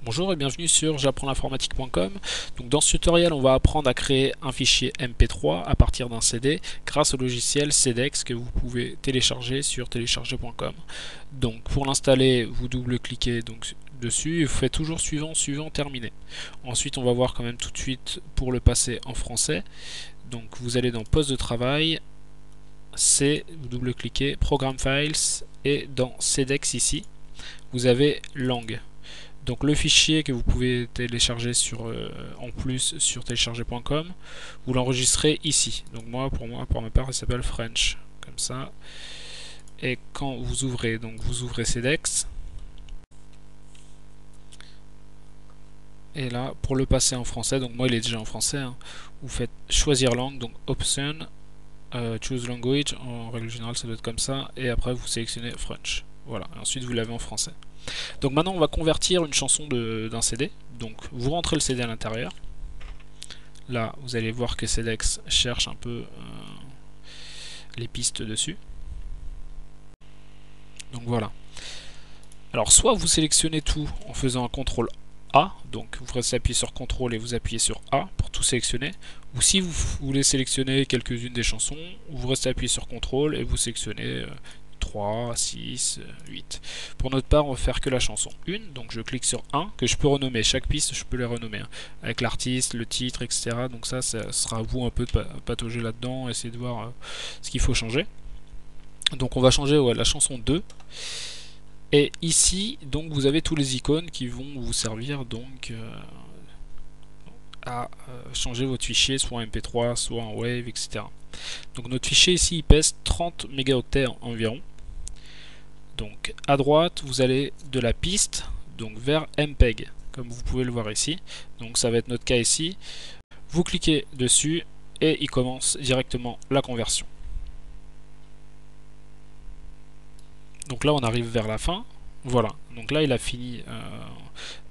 Bonjour et bienvenue sur j'apprends-l'informatique.com. Donc dans ce tutoriel, on va apprendre à créer un fichier MP3 à partir d'un CD grâce au logiciel CEDEX que vous pouvez télécharger sur télécharger.com. Donc pour l'installer, vous double-cliquez donc dessus et vous faites toujours suivant, suivant, terminé. Ensuite, on va voir quand même tout de suite pour le passer en français. Donc vous allez dans poste de travail, C, vous double-cliquez, Programme Files et dans CEDEX ici, vous avez langue. Donc le fichier que vous pouvez télécharger en plus sur télécharger.com, vous l'enregistrez ici. Donc pour ma part, il s'appelle French, comme ça. Et quand vous ouvrez, donc vous ouvrez CEDEX. Et là, pour le passer en français, donc moi il est déjà en français, hein, vous faites choisir langue, donc option, choose language, en règle générale ça doit être comme ça, et après vous sélectionnez French. Voilà, et ensuite vous l'avez en français. Donc maintenant on va convertir une chanson d'un CD. Donc vous rentrez le CD à l'intérieur. Là vous allez voir que CEDEX cherche un peu les pistes dessus. Donc voilà. Alors soit vous sélectionnez tout en faisant un CTRL A, donc vous restez appuyé sur CTRL et vous appuyez sur A pour tout sélectionner. Ou si vous voulez sélectionner quelques-unes des chansons, vous restez appuyé sur CTRL et vous sélectionnez 3, 6, 8. Pour notre part, on va faire que la chanson 1, donc je clique sur 1, que je peux renommer. Chaque piste, je peux les renommer, hein, avec l'artiste, le titre, etc. Donc ça sera à vous un peu de patauger là-dedans, essayer de voir ce qu'il faut changer. Donc on va changer la chanson 2. Et ici, donc vous avez tous les icônes qui vont vous servir donc à changer votre fichier, soit en MP3, soit en WAV, etc. Donc notre fichier ici, il pèse 30 mégaoctets environ. Donc à droite, vous allez de la piste donc vers MPEG, comme vous pouvez le voir ici. Donc ça va être notre cas ici. Vous cliquez dessus et il commence directement la conversion. Donc là, on arrive vers la fin. Voilà. Donc là, il a fini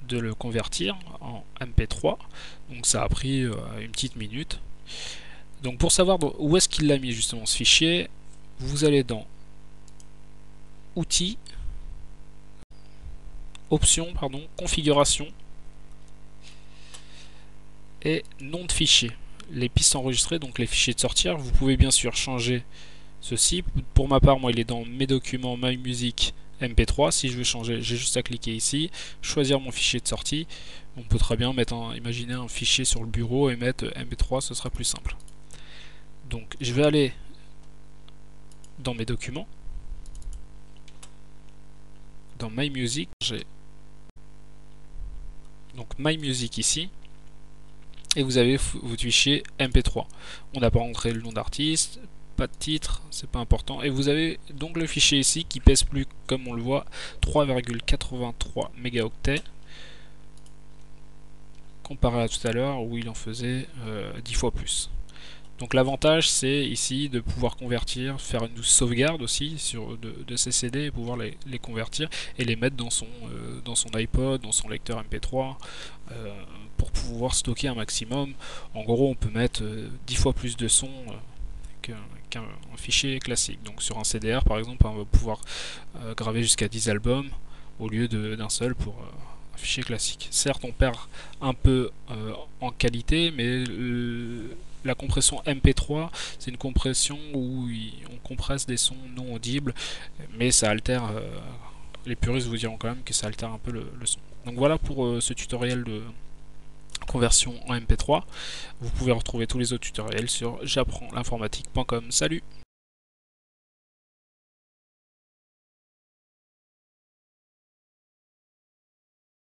de le convertir en MP3. Donc ça a pris une petite minute. Donc pour savoir où est-ce qu'il l'a mis justement ce fichier, vous allez dans Outils, Options, pardon, Configuration et Nom de fichier. Les pistes enregistrées, donc les fichiers de sortir, vous pouvez bien sûr changer ceci. Pour ma part, moi il est dans mes documents My Music MP3. Si je veux changer, j'ai juste à cliquer ici, choisir mon fichier de sortie. On peut très bien imaginer un fichier sur le bureau et mettre MP3, ce sera plus simple. Donc je vais aller dans mes documents, dans My Music, j'ai donc My Music ici, et vous avez votre fichier MP3. On n'a pas rentré le nom d'artiste, pas de titre, c'est pas important. Et vous avez donc le fichier ici qui pèse plus, comme on le voit, 3,83 mégaoctets, comparé à tout à l'heure où il en faisait 10 fois plus. Donc l'avantage c'est ici de pouvoir convertir, faire une sauvegarde aussi de ces CD et pouvoir les convertir et les mettre dans son iPod, dans son lecteur MP3 pour pouvoir stocker un maximum. En gros on peut mettre 10 fois plus de son qu'un fichier classique. Donc sur un CDR par exemple on va pouvoir graver jusqu'à 10 albums au lieu d'un seul pour un fichier classique. Certes on perd un peu en qualité mais la compression MP3, c'est une compression où on compresse des sons non audibles, mais ça altère, les puristes vous diront quand même que ça altère un peu le son. Donc voilà pour ce tutoriel de conversion en MP3. Vous pouvez retrouver tous les autres tutoriels sur j'apprends l'informatique.com. Salut!